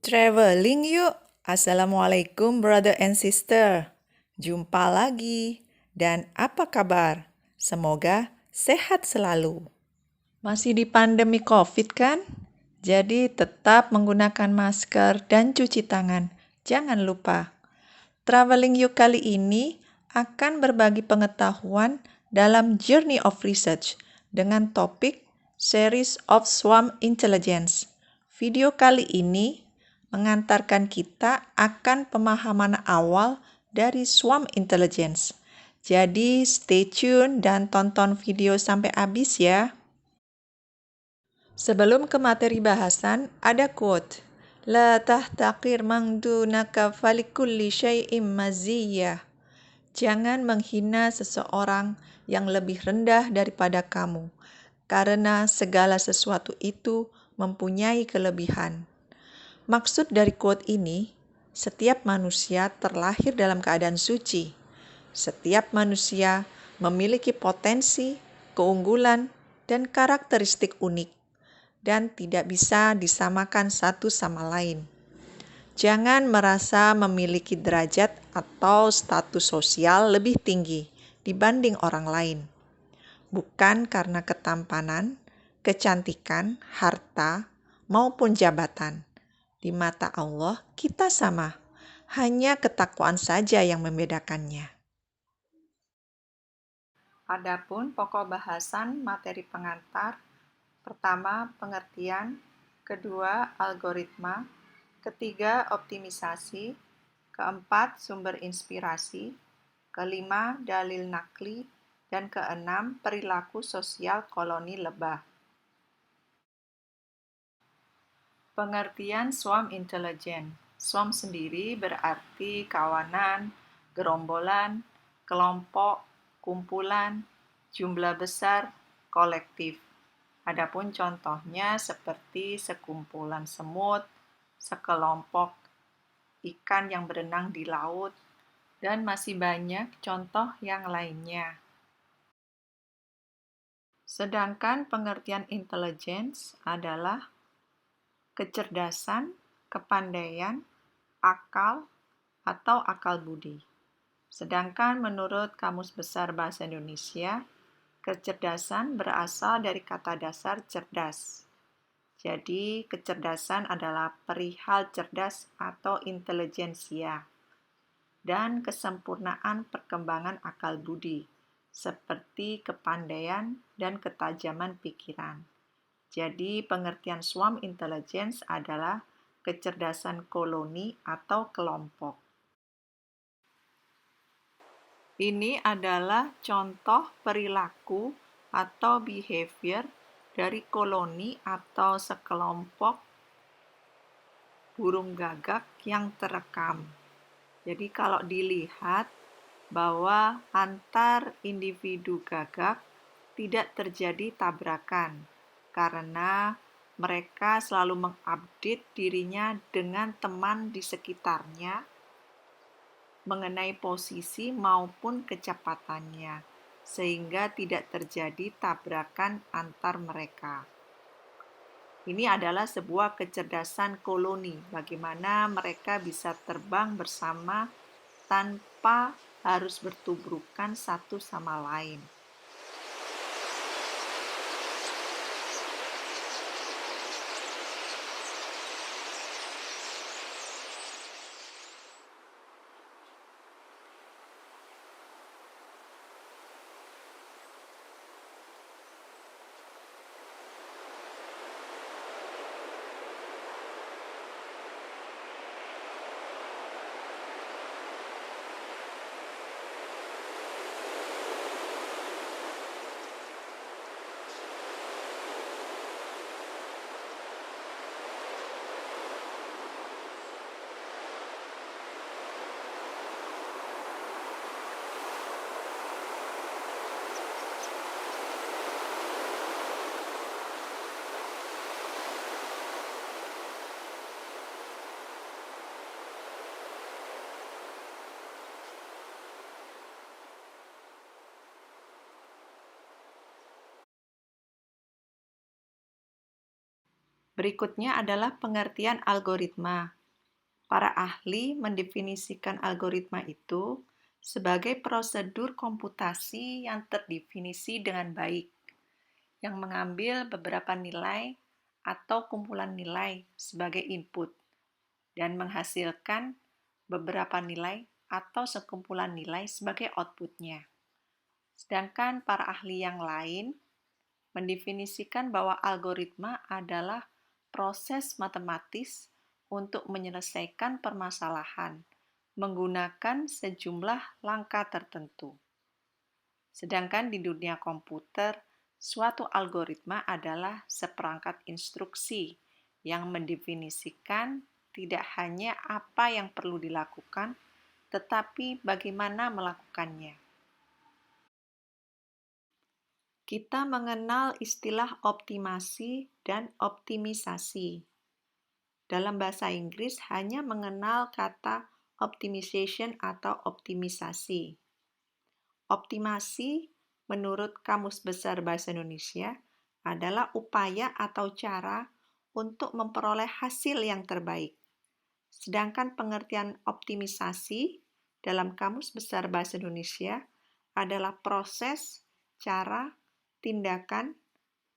Traveling yuk. Assalamualaikum brother and sister. Jumpa lagi. Dan apa kabar? Semoga sehat selalu. Masih di pandemi COVID kan? Jadi tetap menggunakan masker dan cuci tangan. Jangan lupa. Traveling yuk kali ini akan berbagi pengetahuan dalam Journey of Research dengan topik Series of Swarm Intelligence. Video kali ini mengantarkan kita akan pemahaman awal dari Swarm Intelligence. Jadi stay tune dan tonton video sampai habis ya. Sebelum ke materi bahasan, ada quote. La tahtakir man dunaka falikulli syai'im maziyah. Jangan menghina seseorang yang lebih rendah daripada kamu, karena segala sesuatu itu mempunyai kelebihan. Maksud dari quote ini, setiap manusia terlahir dalam keadaan suci. Setiap manusia memiliki potensi, keunggulan, dan karakteristik unik, dan tidak bisa disamakan satu sama lain. Jangan merasa memiliki derajat atau status sosial lebih tinggi dibanding orang lain. Bukan karena ketampanan, kecantikan, harta, maupun jabatan. Di mata Allah, kita sama. Hanya ketakwaan saja yang membedakannya. Adapun pokok bahasan materi pengantar, pertama, pengertian, kedua, algoritma, ketiga, optimisasi, keempat, sumber inspirasi, kelima, dalil nakli, dan keenam, perilaku sosial koloni lebah. Pengertian swarm intelligence. Swarm sendiri berarti kawanan, gerombolan, kelompok, kumpulan, jumlah besar, kolektif. Adapun contohnya seperti sekumpulan semut, sekelompok ikan yang berenang di laut, dan masih banyak contoh yang lainnya. Sedangkan pengertian intelligence adalah kecerdasan, kepandaian, akal, atau akal budi. Sedangkan menurut Kamus Besar Bahasa Indonesia, kecerdasan berasal dari kata dasar cerdas. Jadi, kecerdasan adalah perihal cerdas atau intelijensia dan kesempurnaan perkembangan akal budi, seperti kepandaian dan ketajaman pikiran. Jadi, pengertian swarm intelligence adalah kecerdasan koloni atau kelompok. Ini adalah contoh perilaku atau behavior dari koloni atau sekelompok burung gagak yang terekam. Jadi kalau dilihat bahwa antar individu gagak tidak terjadi tabrakan karena mereka selalu mengupdate dirinya dengan teman di sekitarnya mengenai posisi maupun kecepatannya, sehingga tidak terjadi tabrakan antar mereka. Ini adalah sebuah kecerdasan koloni, bagaimana mereka bisa terbang bersama tanpa harus bertubrukan satu sama lain. Berikutnya adalah pengertian algoritma. Para ahli mendefinisikan algoritma itu sebagai prosedur komputasi yang terdefinisi dengan baik, yang mengambil beberapa nilai atau kumpulan nilai sebagai input dan menghasilkan beberapa nilai atau sekumpulan nilai sebagai outputnya. Sedangkan para ahli yang lain mendefinisikan bahwa algoritma adalah proses matematis untuk menyelesaikan permasalahan menggunakan sejumlah langkah tertentu. Sedangkan di dunia komputer, suatu algoritma adalah seperangkat instruksi yang mendefinisikan tidak hanya apa yang perlu dilakukan, tetapi bagaimana melakukannya. Kita mengenal istilah optimasi dan optimisasi. Dalam bahasa Inggris hanya mengenal kata optimization atau optimisasi. Optimasi, menurut Kamus Besar Bahasa Indonesia, adalah upaya atau cara untuk memperoleh hasil yang terbaik. Sedangkan pengertian optimisasi dalam Kamus Besar Bahasa Indonesia adalah proses, cara, tindakan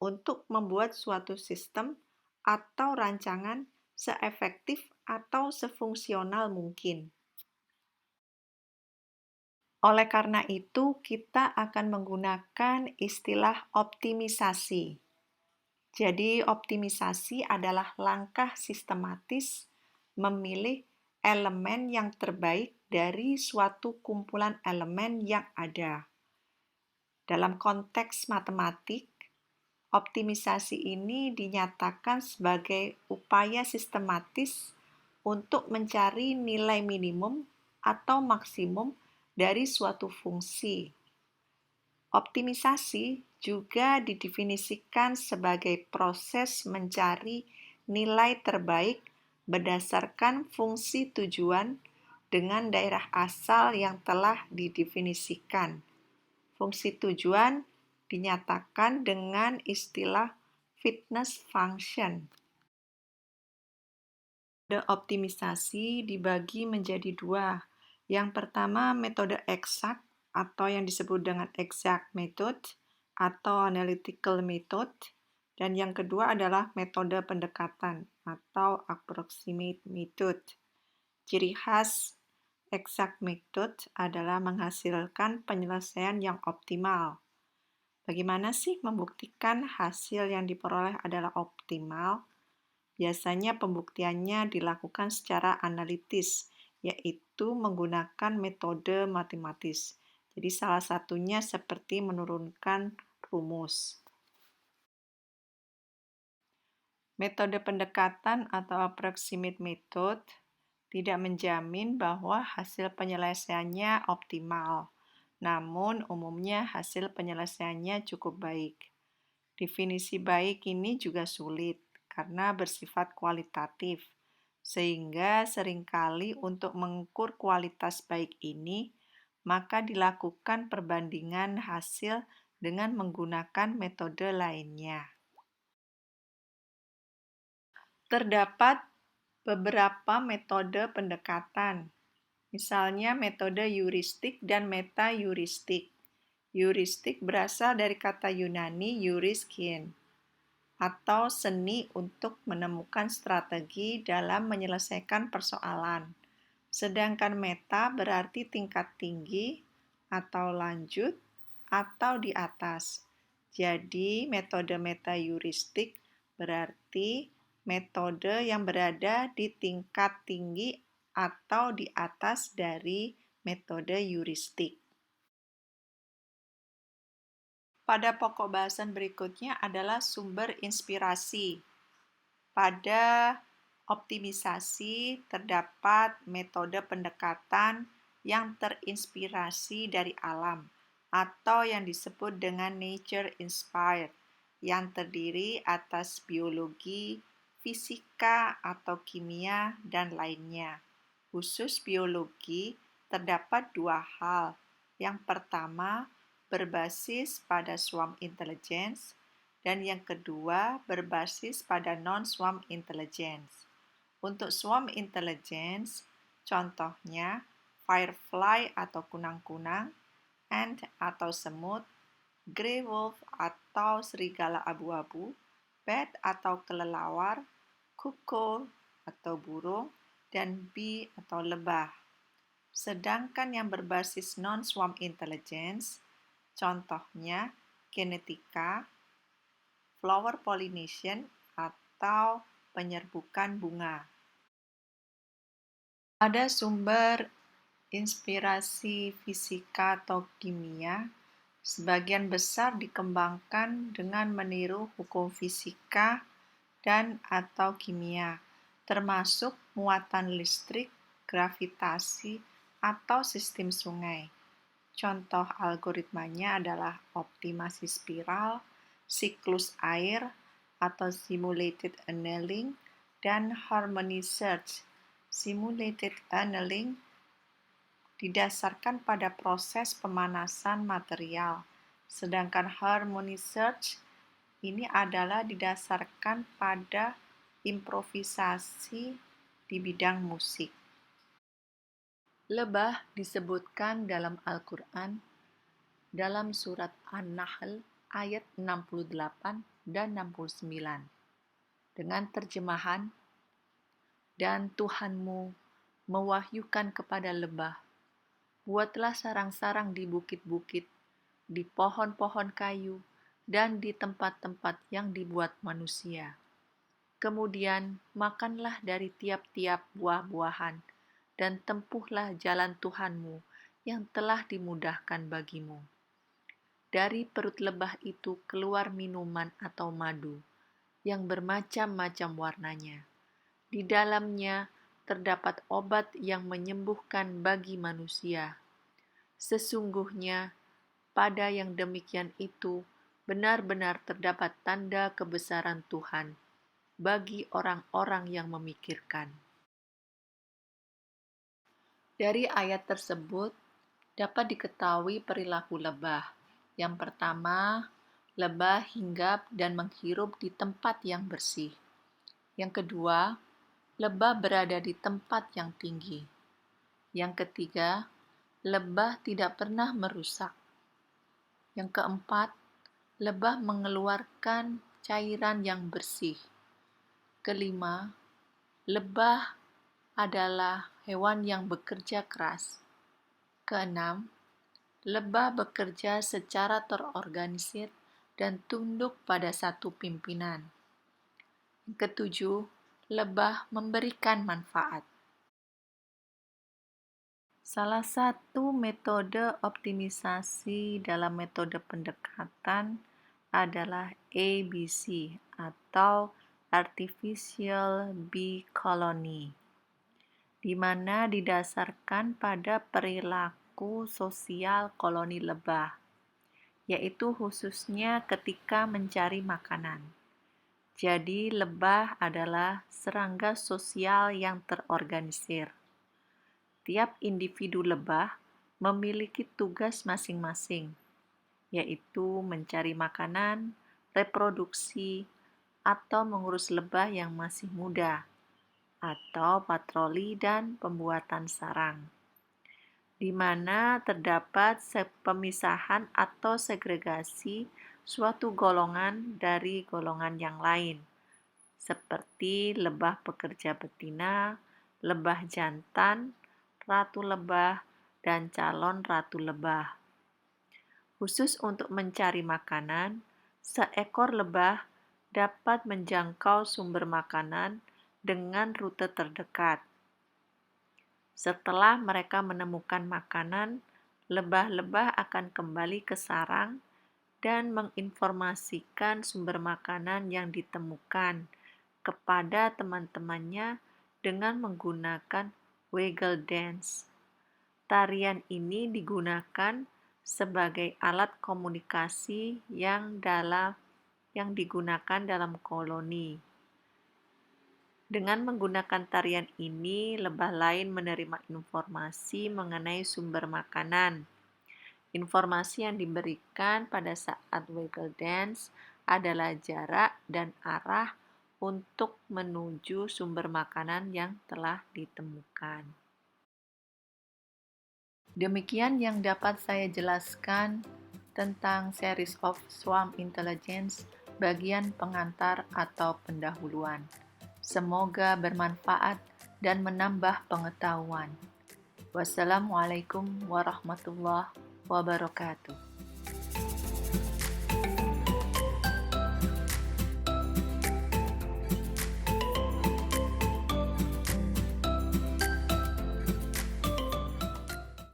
untuk membuat suatu sistem atau rancangan seefektif atau sefungsional mungkin. Oleh karena itu, kita akan menggunakan istilah optimisasi. Jadi, optimisasi adalah langkah sistematis memilih elemen yang terbaik dari suatu kumpulan elemen yang ada. Dalam konteks matematik, optimisasi ini dinyatakan sebagai upaya sistematis untuk mencari nilai minimum atau maksimum dari suatu fungsi. Optimisasi juga didefinisikan sebagai proses mencari nilai terbaik berdasarkan fungsi tujuan dengan daerah asal yang telah didefinisikan. Fungsi tujuan dinyatakan dengan istilah fitness function. Metode optimisasi dibagi menjadi dua. Yang pertama, metode eksak atau yang disebut dengan exact method atau analytical method. Dan yang kedua adalah metode pendekatan atau approximate method. Ciri khas exact method adalah menghasilkan penyelesaian yang optimal. Bagaimana sih membuktikan hasil yang diperoleh adalah optimal? Biasanya pembuktiannya dilakukan secara analitis, yaitu menggunakan metode matematis. Jadi salah satunya seperti menurunkan rumus. Metode pendekatan atau approximate method tidak menjamin bahwa hasil penyelesaiannya optimal. Namun, umumnya hasil penyelesaiannya cukup baik. Definisi baik ini juga sulit karena bersifat kualitatif, sehingga seringkali untuk mengukur kualitas baik ini, maka dilakukan perbandingan hasil dengan menggunakan metode lainnya. Terdapat beberapa metode pendekatan, misalnya metode heuristik dan meta-heuristik. Heuristik berasal dari kata Yunani euriskein, atau seni untuk menemukan strategi dalam menyelesaikan persoalan. Sedangkan meta berarti tingkat tinggi, atau lanjut, atau di atas. Jadi, metode meta-heuristik berarti metode yang berada di tingkat tinggi atau di atas dari metode heuristik. Pada pokok bahasan berikutnya adalah sumber inspirasi. Pada optimisasi terdapat metode pendekatan yang terinspirasi dari alam atau yang disebut dengan nature inspired, yang terdiri atas biologi, fisika atau kimia, dan lainnya. Khusus biologi terdapat dua hal. Yang pertama, berbasis pada swarm intelligence, dan yang kedua berbasis pada non-swarm intelligence. Untuk swarm intelligence, contohnya firefly atau kunang-kunang, ant atau semut, grey wolf atau serigala abu-abu, bat atau kelelawar, cuckoo atau burung, dan bee atau lebah. Sedangkan yang berbasis non-swarm intelligence, contohnya genetika, flower pollination, atau penyerbukan bunga. Ada sumber inspirasi fisika atau kimia, sebagian besar dikembangkan dengan meniru hukum fisika dan atau kimia, termasuk muatan listrik, gravitasi, atau sistem sungai. Contoh algoritmanya adalah optimasi spiral, siklus air, atau simulated annealing, dan harmony search. Simulated annealing didasarkan pada proses pemanasan material, sedangkan harmony search ini adalah didasarkan pada improvisasi di bidang musik. Lebah disebutkan dalam Al-Quran dalam surat An-Nahl ayat 68 dan 69 dengan terjemahan, "Dan Tuhanmu mewahyukan kepada lebah, buatlah sarang-sarang di bukit-bukit, di pohon-pohon kayu, dan di tempat-tempat yang dibuat manusia. Kemudian makanlah dari tiap-tiap buah-buahan, dan tempuhlah jalan Tuhanmu yang telah dimudahkan bagimu. Dari perut lebah itu keluar minuman atau madu, yang bermacam-macam warnanya. Di dalamnya terdapat obat yang menyembuhkan bagi manusia. Sesungguhnya, pada yang demikian itu, benar-benar terdapat tanda kebesaran Tuhan bagi orang-orang yang memikirkan." Dari ayat tersebut dapat diketahui perilaku lebah. Yang pertama, lebah hinggap dan menghirup di tempat yang bersih. Yang kedua, lebah berada di tempat yang tinggi. Yang ketiga, lebah tidak pernah merusak. Yang keempat, lebah mengeluarkan cairan yang bersih. Kelima, lebah adalah hewan yang bekerja keras. Keenam, lebah bekerja secara terorganisir dan tunduk pada satu pimpinan. Ketujuh, lebah memberikan manfaat. Salah satu metode optimisasi dalam metode pendekatan adalah ABC atau Artificial Bee Colony, di mana didasarkan pada perilaku sosial koloni lebah, yaitu khususnya ketika mencari makanan. Jadi, lebah adalah serangga sosial yang terorganisir. Tiap individu lebah memiliki tugas masing-masing, yaitu mencari makanan, reproduksi, atau mengurus lebah yang masih muda, atau patroli dan pembuatan sarang, di mana terdapat pemisahan atau segregasi suatu golongan dari golongan yang lain, seperti lebah pekerja betina, lebah jantan, ratu lebah, dan calon ratu lebah. Khusus untuk mencari makanan, seekor lebah dapat menjangkau sumber makanan dengan rute terdekat. Setelah mereka menemukan makanan, lebah-lebah akan kembali ke sarang dan menginformasikan sumber makanan yang ditemukan kepada teman-temannya dengan menggunakan waggle dance. Tarian ini digunakan sebagai alat komunikasi yang digunakan dalam koloni. Dengan menggunakan tarian ini, lebah lain menerima informasi mengenai sumber makanan. Informasi yang diberikan pada saat waggle dance adalah jarak dan arah untuk menuju sumber makanan yang telah ditemukan. Demikian yang dapat saya jelaskan tentang series of Swarm Intelligence bagian pengantar atau pendahuluan. Semoga bermanfaat dan menambah pengetahuan. Wassalamualaikum warahmatullahi wabarakatuh.